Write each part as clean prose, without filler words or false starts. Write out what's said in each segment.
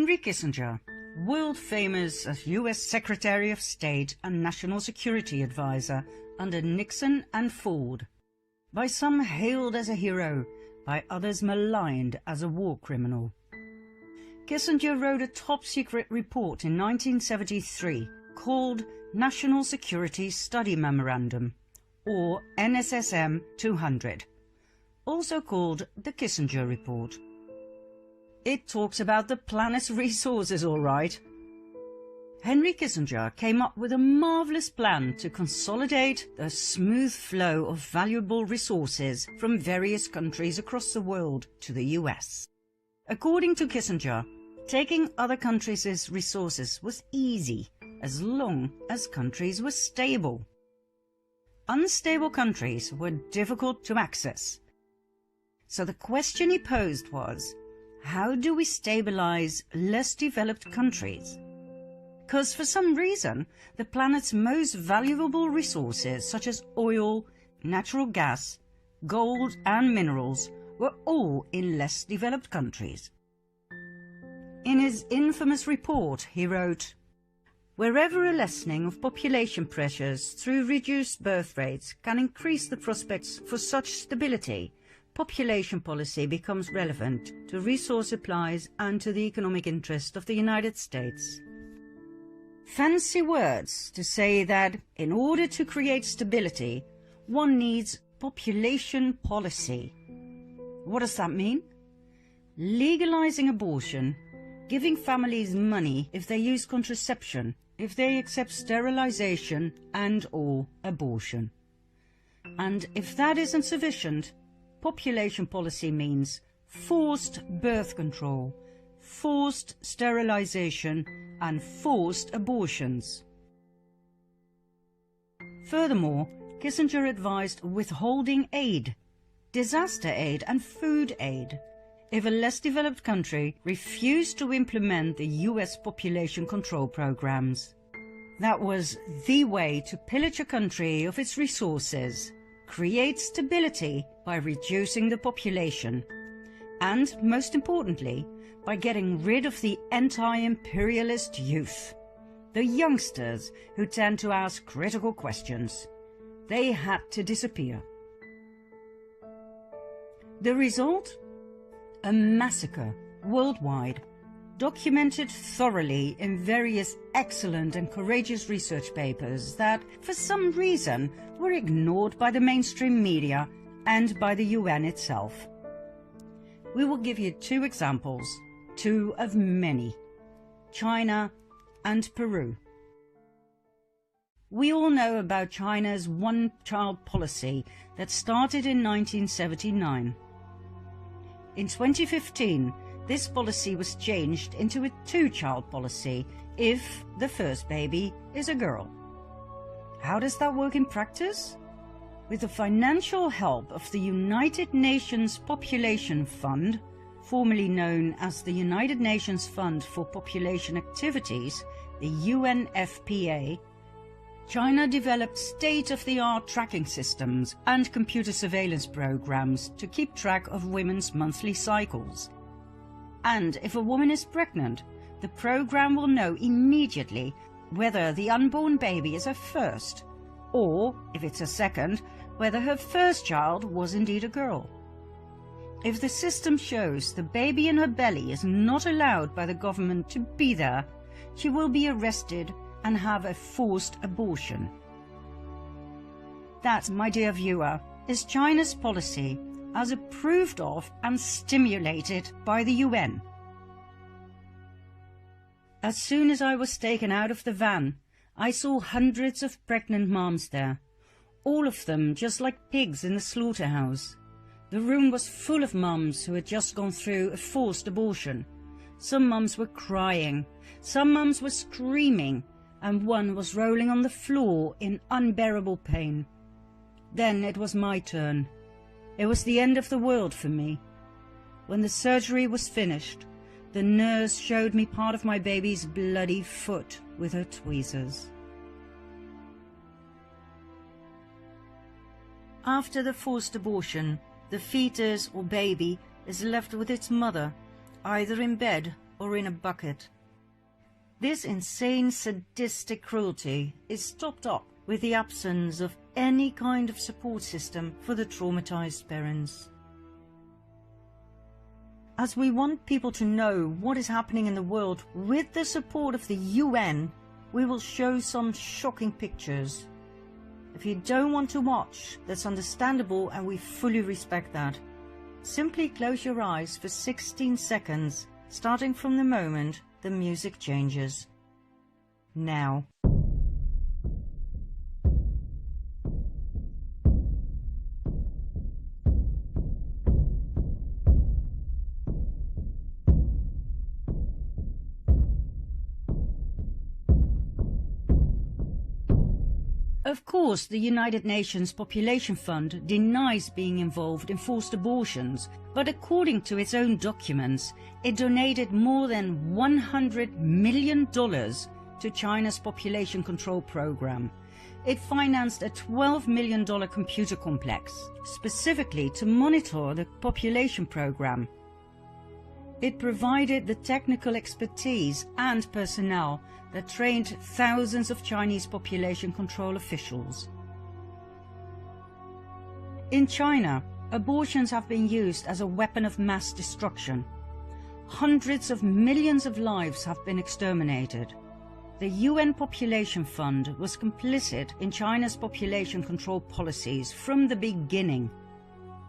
Henry Kissinger, world famous as US Secretary of State and National Security Advisor under Nixon and Ford, by some hailed as a hero, by others maligned as a war criminal. Kissinger wrote a top-secret report in 1973 called National Security Study Memorandum, or NSSM 200, also called the Kissinger Report. It talks about the planet's resources, all right. Henry Kissinger came up with a marvelous plan to consolidate the smooth flow of valuable resources from various countries across the world to the US. According to Kissinger, taking other countries' resources was easy as long as countries were stable. Unstable countries were difficult to access. So the question he posed was, how do we stabilize less developed countries? Because for some reason, the planet's most valuable resources such as oil, natural gas, gold and minerals were all in less developed countries. In his infamous report, he wrote, "Wherever a lessening of population pressures through reduced birth rates can increase the prospects for such stability, population policy becomes relevant to resource supplies and to the economic interest of the United States." Fancy words to say that in order to create stability, one needs population policy. What does that mean? Legalizing abortion, giving families money if they use contraception, if they accept sterilization and/or abortion. And if that isn't sufficient, population policy means forced birth control, forced sterilization and forced abortions. Furthermore, Kissinger advised withholding aid, disaster aid and food aid if a less developed country refused to implement the US population control programs. That was the way to pillage a country of its resources, create stability by reducing the population, and, most importantly, by getting rid of the anti-imperialist youth, the youngsters who tend to ask critical questions. They had to disappear. The result? A massacre worldwide, documented thoroughly in various excellent and courageous research papers that, for some reason, were ignored by the mainstream media and by the UN itself. We will give you two examples, two of many: China and Peru. We all know about China's one-child policy that started in 1979. In 2015, this policy was changed into a two-child policy if the first baby is a girl. How does that work in practice? With the financial help of the United Nations Population Fund, formerly known as the United Nations Fund for Population Activities, the UNFPA, China developed state-of-the-art tracking systems and computer surveillance programs to keep track of women's monthly cycles. And if a woman is pregnant, the program will know immediately whether the unborn baby is her first, or, if it's a second, whether her first child was indeed a girl. If the system shows the baby in her belly is not allowed by the government to be there, she will be arrested and have a forced abortion. That, my dear viewer, is China's policy as approved of and stimulated by the UN. As soon as I was taken out of the van, I saw hundreds of pregnant moms there, all of them just like pigs in the slaughterhouse. The room was full of mums who had just gone through a forced abortion. Some mums were crying, some mums were screaming, and one was rolling on the floor in unbearable pain. Then it was my turn. It was the end of the world for me. When the surgery was finished, the nurse showed me part of my baby's bloody foot with her tweezers. After the forced abortion, the fetus or baby is left with its mother, either in bed or in a bucket. This insane sadistic cruelty is topped up with the absence of any kind of support system for the traumatized parents. As we want people to know what is happening in the world with the support of the UN, we will show some shocking pictures. If you don't want to watch, that's understandable and we fully respect that. Simply close your eyes for 16 seconds, starting from the moment the music changes. Now. Of course, the United Nations Population Fund denies being involved in forced abortions, but according to its own documents, it donated more than $100 million to China's population control program. It financed a $12 million computer complex, specifically to monitor the population program. It provided the technical expertise and personnel that trained thousands of Chinese population control officials. In China, abortions have been used as a weapon of mass destruction. Hundreds of millions of lives have been exterminated. The UN Population Fund was complicit in China's population control policies from the beginning.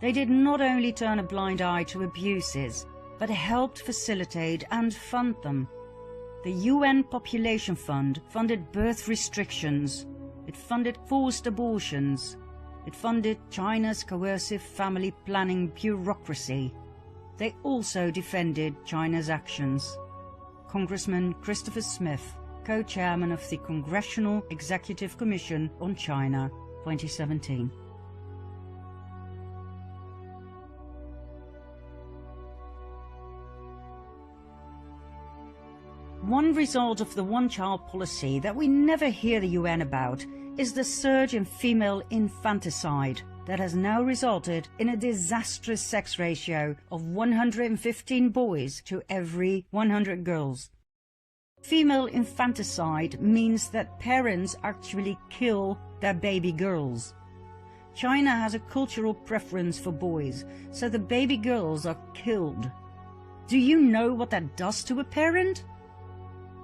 They did not only turn a blind eye to abuses, but helped facilitate and fund them. The UN Population Fund funded birth restrictions, it funded forced abortions, it funded China's coercive family planning bureaucracy. They also defended China's actions. Congressman Christopher Smith, co-chairman of the Congressional Executive Commission on China, 2017. One result of the one-child policy that we never hear the UN about is the surge in female infanticide that has now resulted in a disastrous sex ratio of 115 boys to every 100 girls. Female infanticide means that parents actually kill their baby girls. China has a cultural preference for boys, so the baby girls are killed. Do you know what that does to a parent?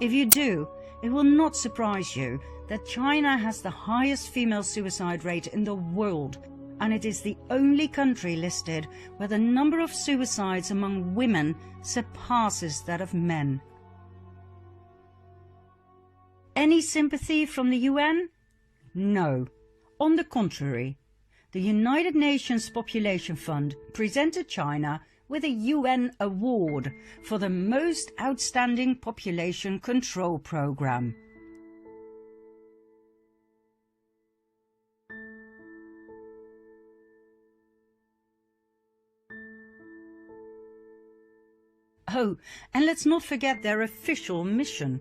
If you do, it will not surprise you that China has the highest female suicide rate in the world, and it is the only country listed where the number of suicides among women surpasses that of men. Any sympathy from the UN? No. On the contrary, the United Nations Population Fund presented China with a UN award for the most outstanding population control program. Oh, and let's not forget their official mission: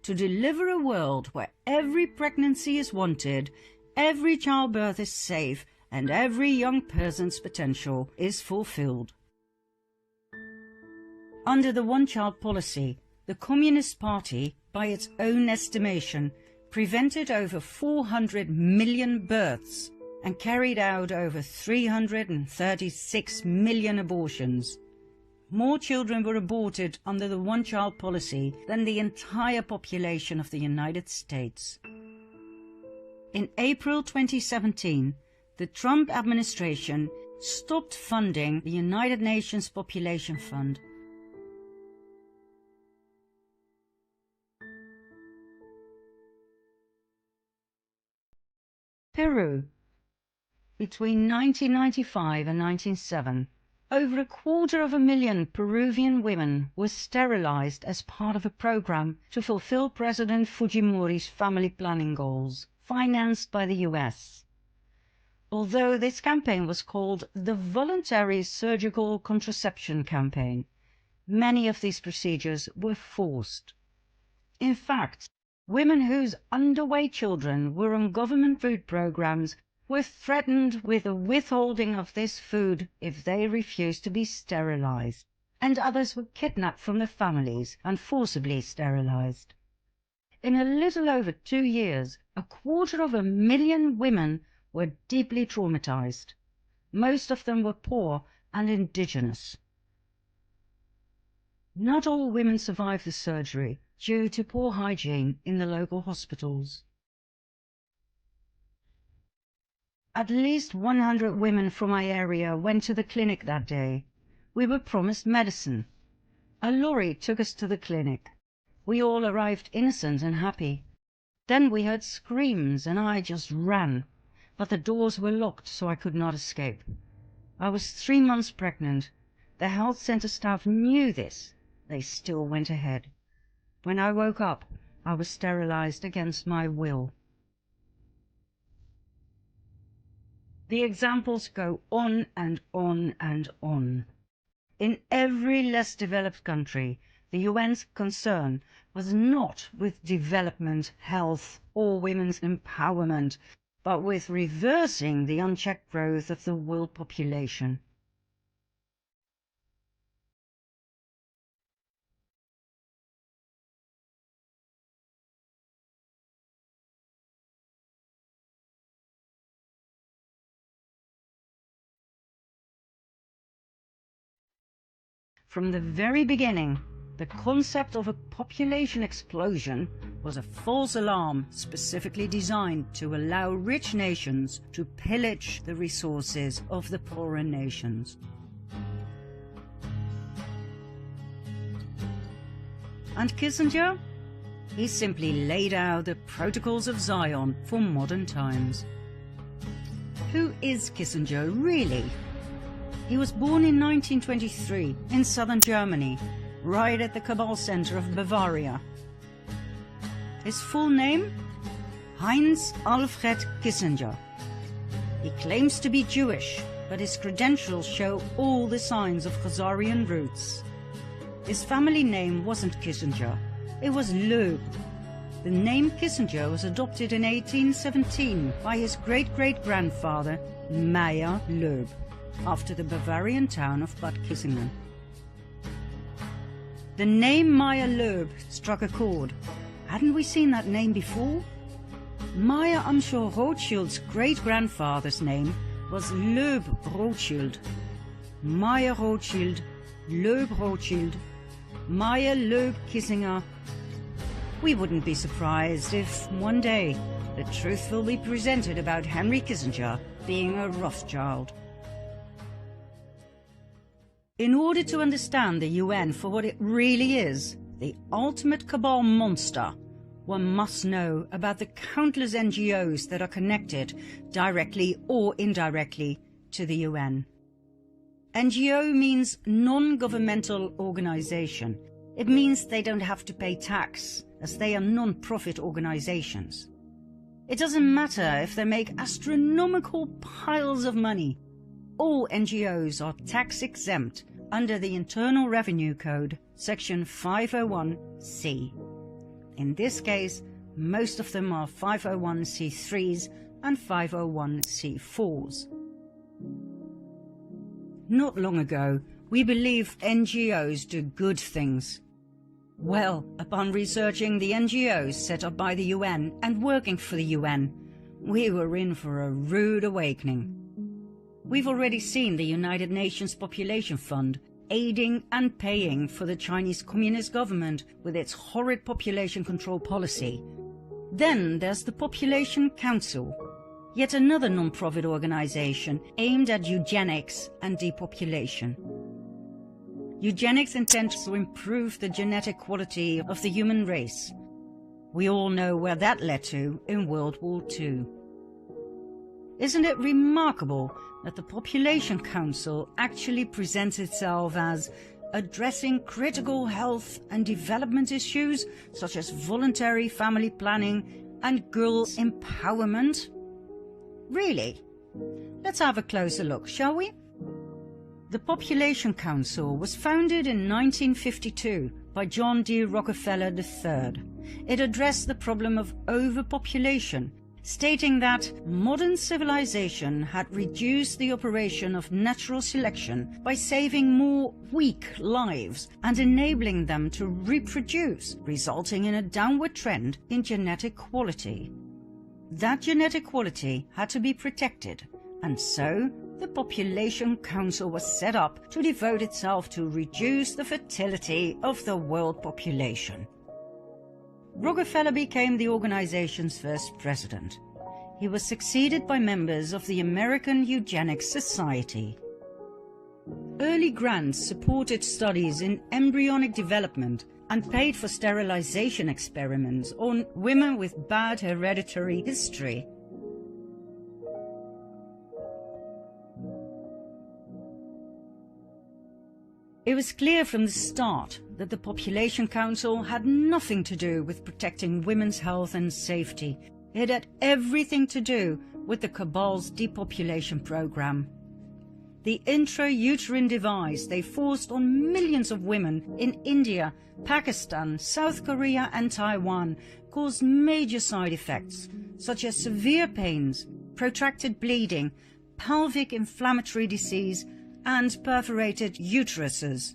to deliver a world where every pregnancy is wanted, every childbirth is safe, and every young person's potential is fulfilled. Under the one-child policy, the Communist Party, by its own estimation, prevented over 400 million births and carried out over 336 million abortions. More children were aborted under the one-child policy than the entire population of the United States. In April 2017, the Trump administration stopped funding the United Nations Population Fund. Peru. Between 1995 and 1907, over 250,000 Peruvian women were sterilized as part of a program to fulfill President Fujimori's family planning goals, financed by the US. Although this campaign was called the Voluntary Surgical Contraception Campaign, many of these procedures were forced. In fact, women whose underweight children were on government food programs were threatened with the withholding of this food if they refused to be sterilized. and others were kidnapped from their families and forcibly sterilized. In a little over 2 years, 250,000 women were deeply traumatized. Most of them were poor and indigenous. Not all women survived the surgery due to poor hygiene in the local hospitals. At least 100 women from my area went to the clinic that day. We were promised medicine. A lorry took us to the clinic. We all arrived innocent and happy. Then we heard screams and I just ran, but the doors were locked so I could not escape. I was 3 months pregnant. The health center staff knew this. They still went ahead. When I woke up, I was sterilized against my will. The examples go on and on and on. In every less developed country, the UN's concern was not with development, health, or women's empowerment, but with reversing the unchecked growth of the world population. From the very beginning, the concept of a population explosion was a false alarm specifically designed to allow rich nations to pillage the resources of the poorer nations. And Kissinger? He simply laid out the protocols of Zion for modern times. Who is Kissinger really? He was born in 1923 in southern Germany, right at the Cabal center of Bavaria. His full name? Heinz Alfred Kissinger. He claims to be Jewish, but his credentials show all the signs of Khazarian roots. His family name wasn't Kissinger, it was Loeb. The name Kissinger was adopted in 1817 by his great-great-grandfather, Meyer Loeb, after the Bavarian town of Bad Kissingen. The name Meyer Loeb struck a chord. Hadn't we seen that name before? Meyer Amschel Rothschild's great-grandfather's name was Loeb Rothschild. Meyer Rothschild, Loeb Rothschild, Meyer Loeb Kissinger. We wouldn't be surprised if one day the truth will be presented about Henry Kissinger being a Rothschild. In order to understand the UN for what it really is, the ultimate cabal monster, one must know about the countless NGOs that are connected, directly or indirectly, to the UN. NGO means non-governmental organization. It means they don't have to pay tax, as they are non-profit organizations. It doesn't matter if they make astronomical piles of money. All NGOs are tax-exempt under the Internal Revenue Code, Section 501c. In this case, most of them are 501c3s and 501c4s. Not long ago, we believed NGOs do good things. Well, upon researching the NGOs set up by the UN and working for the UN, we were in for a rude awakening. We've already seen the United Nations Population Fund aiding and paying for the Chinese Communist government with its horrid population control policy. Then there's the Population Council, yet another non-profit organization aimed at eugenics and depopulation. Eugenics intends to improve the genetic quality of the human race. We all know where that led to in World War II. Isn't it remarkable that the Population Council actually presents itself as addressing critical health and development issues such as voluntary family planning and girl empowerment? Really? Let's have a closer look, shall we? The Population Council was founded in 1952 by John D. Rockefeller III. It addressed the problem of overpopulation, stating that modern civilization had reduced the operation of natural selection by saving more weak lives and enabling them to reproduce, resulting in a downward trend in genetic quality. That genetic quality had to be protected, and so the Population Council was set up to devote itself to reduce the fertility of the world population. Rockefeller became the organization's first president. He was succeeded by members of the American Eugenics Society. Early grants supported studies in embryonic development and paid for sterilization experiments on women with bad hereditary history. It was clear from the start that the Population Council had nothing to do with protecting women's health and safety. It had everything to do with the Cabal's depopulation program. The intrauterine device they forced on millions of women in India, Pakistan, South Korea and Taiwan caused major side effects such as severe pains, protracted bleeding, pelvic inflammatory disease and perforated uteruses.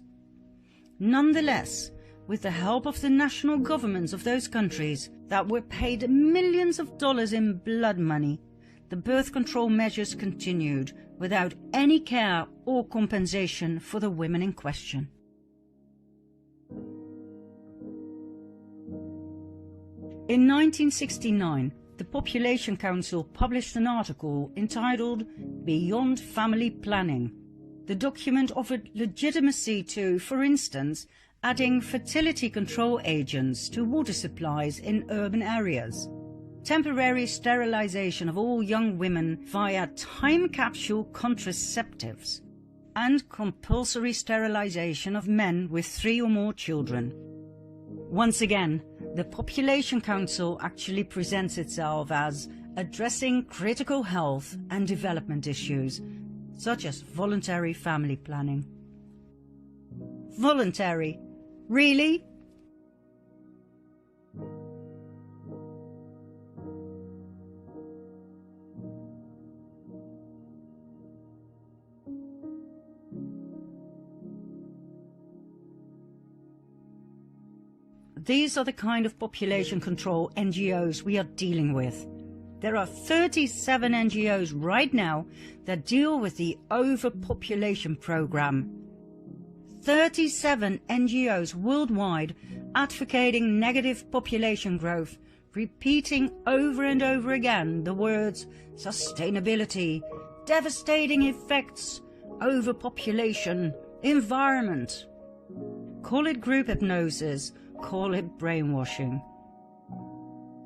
Nonetheless, with the help of the national governments of those countries that were paid millions of dollars in blood money, the birth control measures continued without any care or compensation for the women in question. In 1969, the Population Council published an article entitled "Beyond Family Planning." The document offered legitimacy to, for instance, adding fertility control agents to water supplies in urban areas, temporary sterilization of all young women via time capsule contraceptives, and compulsory sterilization of men with 3 or more children. Once again, the Population Council actually presents itself as addressing critical health and development issues, such as voluntary family planning. Voluntary? Really? These are the kind of population control NGOs we are dealing with. There are 37 NGOs right now that deal with the overpopulation program. 37 NGOs worldwide advocating negative population growth, repeating over and over again the words sustainability, devastating effects, overpopulation, environment. Call it group hypnosis, call it brainwashing.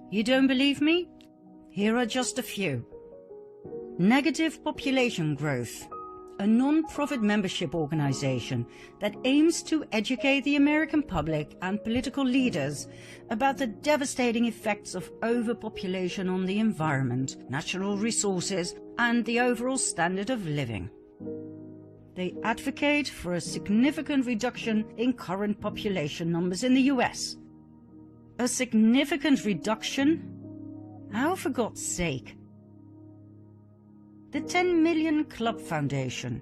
You don't believe me? Here are just a few. Negative Population Growth, a non-profit membership organization that aims to educate the American public and political leaders about the devastating effects of overpopulation on the environment, natural resources, and the overall standard of living. They advocate for a significant reduction in current population numbers in the US. A significant reduction? How, for God's sake? The 10 Million Club Foundation.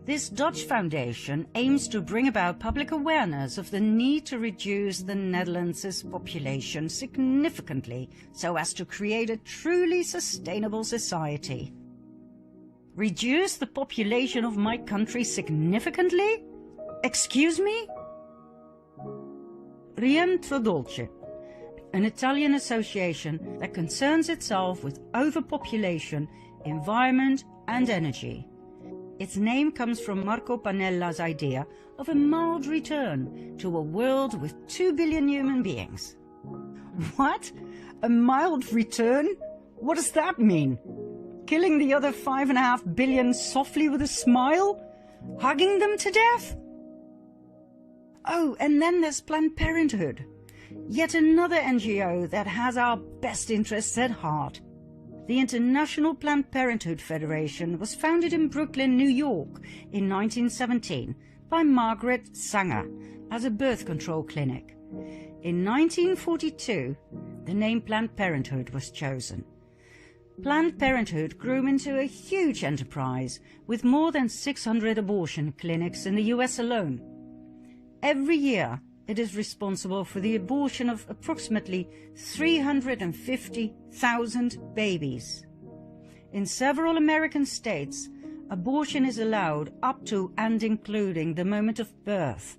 This Dutch foundation aims to bring about public awareness of the need to reduce the Netherlands' population significantly so as to create a truly sustainable society. Reduce the population of my country significantly? Excuse me? Rientro Dolce, an Italian association that concerns itself with overpopulation, environment and energy. Its name comes from Marco Panella's idea of a mild return to a world with 2 billion human beings. What? A mild return? What does that mean? Killing the other 5.5 billion softly with a smile? Hugging them to death? Oh, and then there's Planned Parenthood. Yet another NGO that has our best interests at heart. The International Planned Parenthood Federation was founded in Brooklyn, New York in 1917 by Margaret Sanger as a birth control clinic. In 1942, the name Planned Parenthood was chosen. Planned Parenthood grew into a huge enterprise with more than 600 abortion clinics in the US alone. Every year, it is responsible for the abortion of approximately 350,000 babies. In several American states, abortion is allowed up to and including the moment of birth.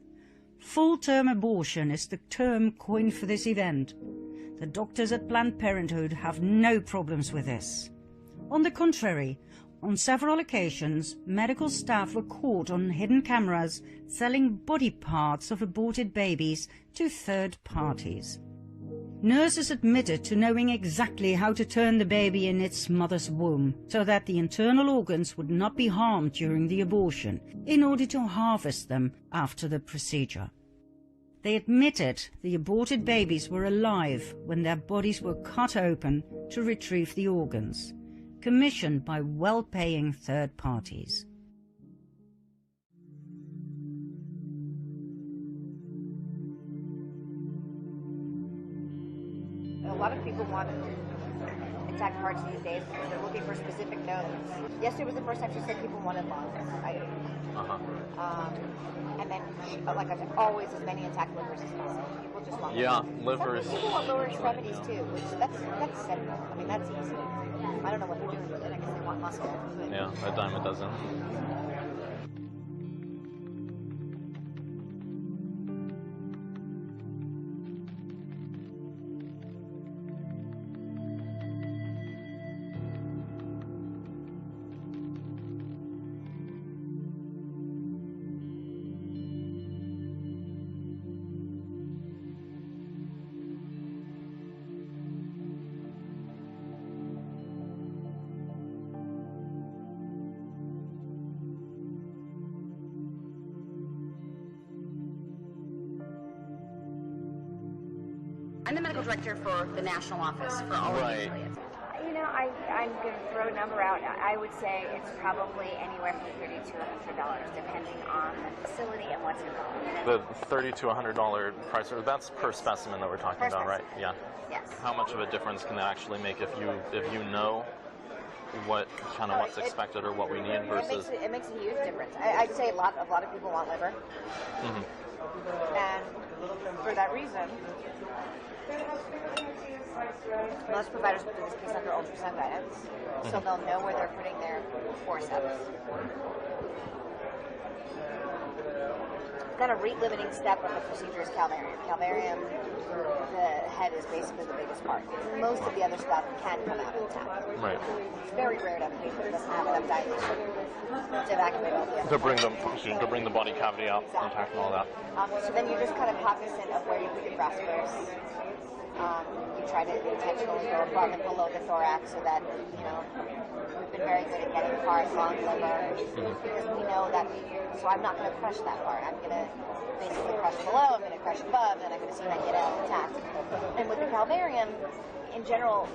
Full-term abortion is the term coined for this event. The doctors at Planned Parenthood have no problems with this. On the contrary, on several occasions, medical staff were caught on hidden cameras selling body parts of aborted babies to third parties. Nurses admitted to knowing exactly how to turn the baby in its mother's womb so that the internal organs would not be harmed during the abortion, in order to harvest them after the procedure. They admitted the aborted babies were alive when their bodies were cut open to retrieve the organs, commissioned by well-paying third parties. A lot of people want intact hearts these days because they're looking for specific nodes. Yesterday was the first time she said people wanted lungs. And then, like I said, always as many intact livers as possible. People just want livers. Some people want lower extremities too, which that's simple. I mean, that's easy. I don't know what they're doing with it. I guess they want muscle. But Yeah, a dime a dozen. I'm the medical director for the national office for all of the affiliates. You know, I'm going to throw a number out. I would say it's probably anywhere from $30 to $100, depending on the facility and what's involved. The $30 to $100 price, that's per specimen that we're talking about, right? Yeah. Yes. How much of a difference can that actually make if you know what's expected or what we need versus? It makes a huge difference. I'd say a lot of people want liver, and for that reason, most providers put this case under ultrasound guidance, so they'll know where they're putting their forceps. Kind of rate-limiting step of the procedure is calvarium. Calvarium, the head is basically the biggest part. Most of the other stuff can come out intact. Right. It's very rare to have a patient that doesn't have enough dilation to evacuate all the other to bring the body cavity out intact and all that. So then you're just kind of cognizant of where you put your brassivers. You try to intentionally go above and below the thorax so that, we've been very good at getting heart, lung, liver, because we know that, so I'm not going to crush that part. I'm going to basically crush below, I'm going to crush above, and I'm going to see if I can get it intact. And with the calvarium, in general,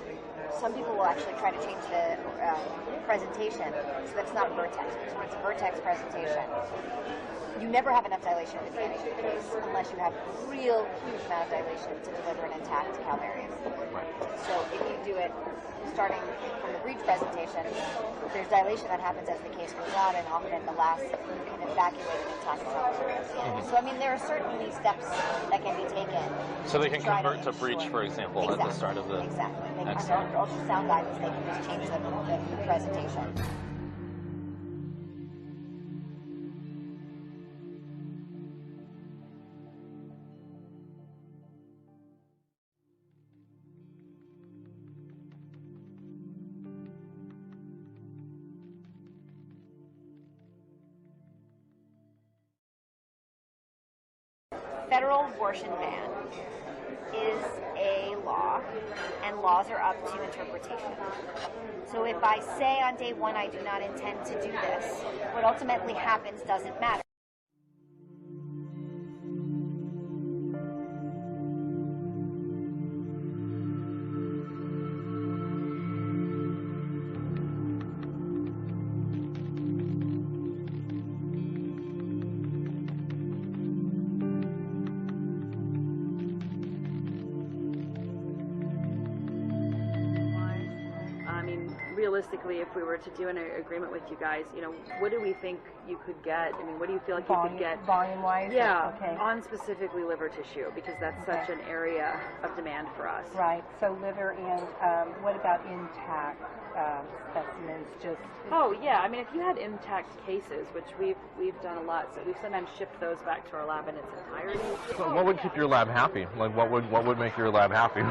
some people will actually try to change the presentation so that it's not a vertex. Because when it's a vertex presentation, you never have enough dilation in the anterior case unless you have real huge amount of dilation to deliver an intact calvarium. So if you do it starting from the breech presentation, there's dilation that happens as the case goes on, and often at the last you can evacuate an intact calvarium at the end. So I mean, there are certainly steps that can be taken. So they can convert to breech, for example, at the start of the. Exactly. Under ultrasound guidance, they can just change the presentation. Federal abortion ban is a law, and laws are up to interpretation. So if I say on day one I do not intend to do this, what ultimately happens doesn't matter. realistically, if we were to do an agreement with you guys, you know, what do we think you could get? I mean, what do you feel like you could get? Volume-wise? Yeah, Okay. on specifically liver tissue, because that's such an area of demand for us. Right. So liver and what about intact specimens? Just Oh yeah, I mean, if you had intact cases, which we've done a lot, so we've sometimes shipped those back to our lab in its entirety. So what would keep your lab happy? Like, what would make your lab happy?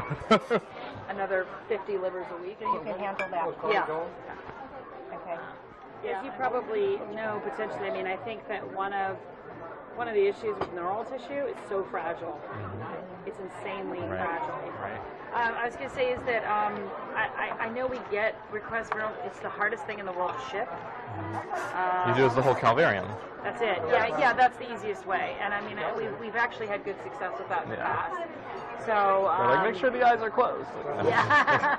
Another 50 livers a week. you can handle that. Yeah. Okay. As you probably know, potentially, I mean, I think that one of the issues with neural tissue is so fragile. It's insanely fragile. Right. I was going to say is that I know we get requests for it's the hardest thing in the world to ship. You do is the whole Calvarium. That's it. Yeah, that's the easiest way. And I mean, we've actually had good success with that in the past. So They're like, make sure the eyes are closed. Yeah.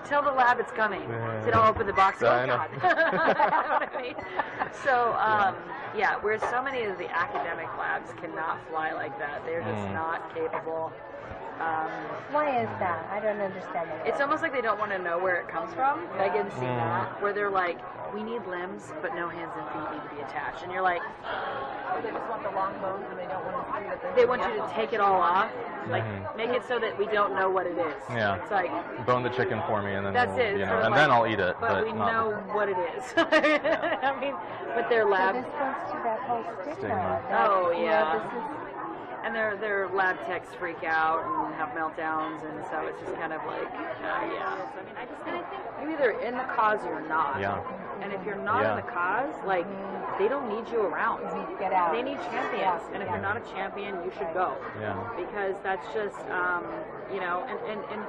Tell the lab it's coming. So don't open the box. Yeah, Oh God. You know what I mean? So yeah, whereas so many of the academic labs cannot fly like that. They're just not capable. Why is that? I don't understand that. It's almost like they don't want to know where it comes from. I can see that. Where they're like, we need limbs, but no hands and feet need to be attached. And you're like, They just want the long bones and they don't want to see that they want you to take it all off. Like, make it so that we don't know what it is. Yeah. It's like, Bone the chicken for me, and then that's it. you Sort know, of and like, then I'll eat it. But we not know what it is. I mean, but their lab. So this goes to that whole stigma. Oh, that, yeah. This is, And their lab techs freak out and have meltdowns, and so it's just kind of like, yeah. So, I mean, I think you're either in the cause or you're not. Yeah. And if you're not in the cause, like, they don't need you around. get out. They need champions. And if you're not a champion, you should go. Yeah. Because that's just, you know, and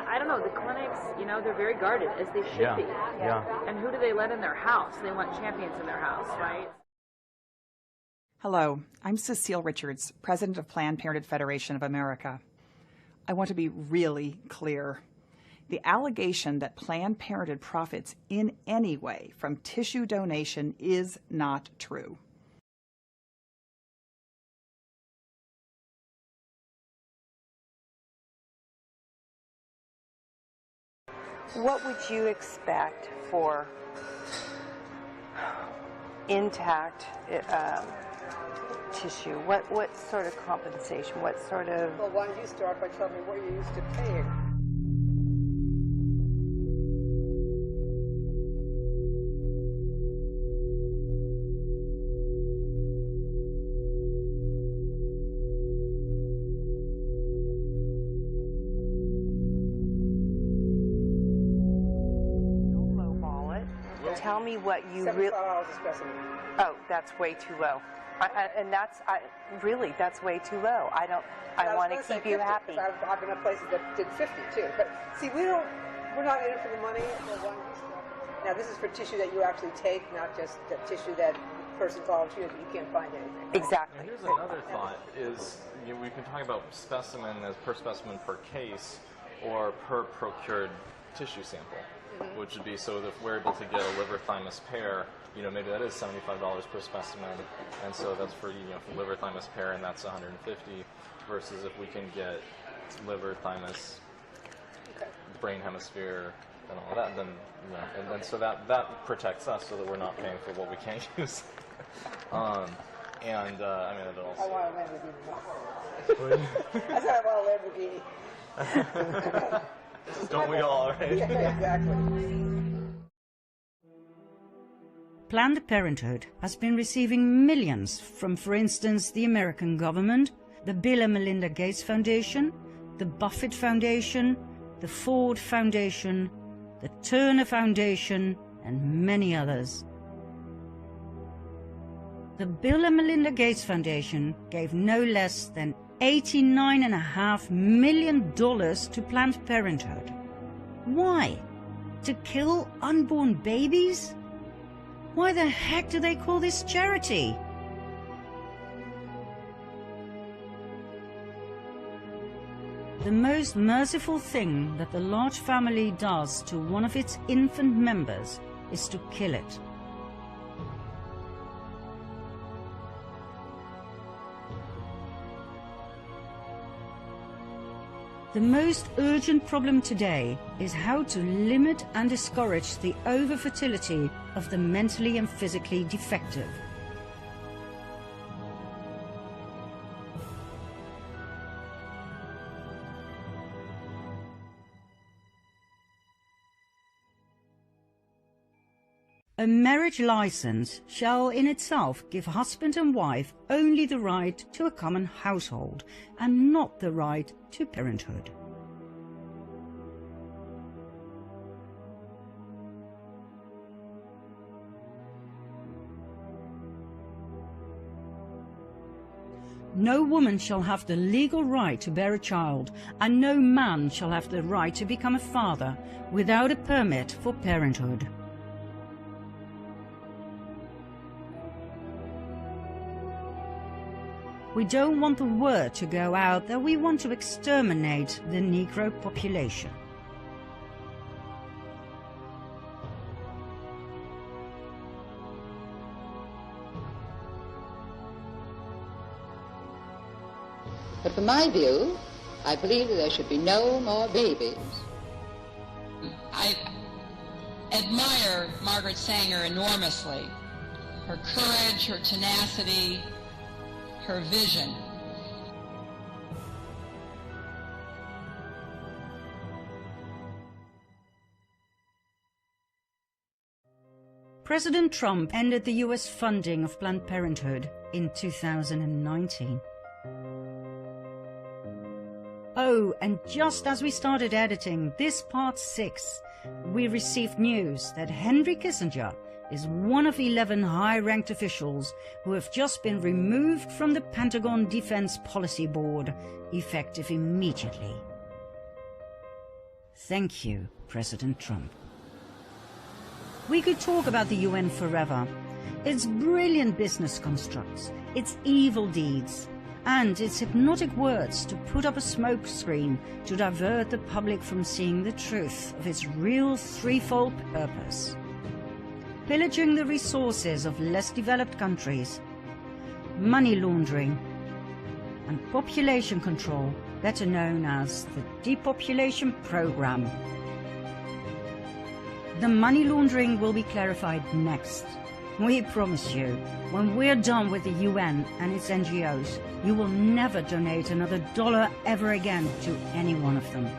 I don't know, the clinics, you know, they're very guarded, as they should be. Yeah. And who do they let in their house? They want champions in their house, right? Hello, I'm Cecile Richards, President of Planned Parenthood Federation of America. I want to be really clear. The allegation that Planned Parenthood profits in any way from tissue donation is not true. What would you expect for intact tissue? What sort of compensation? What sort of... Well, why don't you start by telling me what you're used to paying? Don't lowball it. Tell me what you really... $75 a specimen. Oh, that's way too low. And that's really, that's way too low. I want to keep you happy. I've been at places that did 50 too. But see, we're not in it for the money. Now this is for tissue that you actually take, not just the tissue that the person volunteers, but you can't find anything. Exactly. And here's another thought: is we can talk about specimen as per specimen per case, or per procured tissue sample, which would be so that if we're able to get a liver thymus pair. You know, maybe that is $75 per specimen, and so that's for for liver thymus pair, and that's $150. Versus if we can get liver thymus, brain hemisphere, and all that, then and then so that protects us, so that we're not paying for what we can't use. I mean, it also. I want a Lamborghini. That's how I want a Lamborghini. Don't we all, right? Yeah, exactly. Planned Parenthood has been receiving millions from, for instance, the American government, the Bill and Melinda Gates Foundation, the Buffett Foundation, the Ford Foundation, the Turner Foundation, and many others. The Bill and Melinda Gates Foundation gave no less than $89.5 million to Planned Parenthood. Why? To kill unborn babies? Why the heck do they call this charity? The most merciful thing that the large family does to one of its infant members is to kill it. The most urgent problem today is how to limit and discourage the over-fertility of the mentally and physically defective. A marriage license shall in itself give husband and wife only the right to a common household and not the right to parenthood. No woman shall have the legal right to bear a child, and no man shall have the right to become a father without a permit for parenthood. We don't want the word to go out that we want to exterminate the Negro population. But from my view, I believe that there should be no more babies. I admire Margaret Sanger enormously. Her courage, her tenacity, her vision. President Trump ended the US funding of Planned Parenthood in 2019. Oh, and just as we started editing this part 6, we received news that Henry Kissinger is one of 11 high-ranked officials who have just been removed from the Pentagon Defense Policy Board, effective immediately. Thank you, President Trump. We could talk about the UN forever, its brilliant business constructs, its evil deeds, and its hypnotic words to put up a smokescreen to divert the public from seeing the truth of its real threefold purpose: pillaging the resources of less developed countries, money laundering, and population control, better known as the Depopulation Program. The money laundering will be clarified next. We promise you, when we're done with the UN and its NGOs, you will never donate another dollar ever again to any one of them.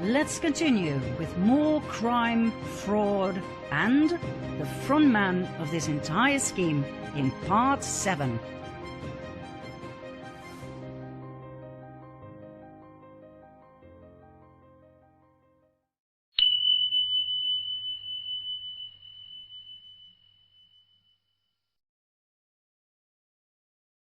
Let's continue with more crime, fraud, and the front man of this entire scheme in part 7.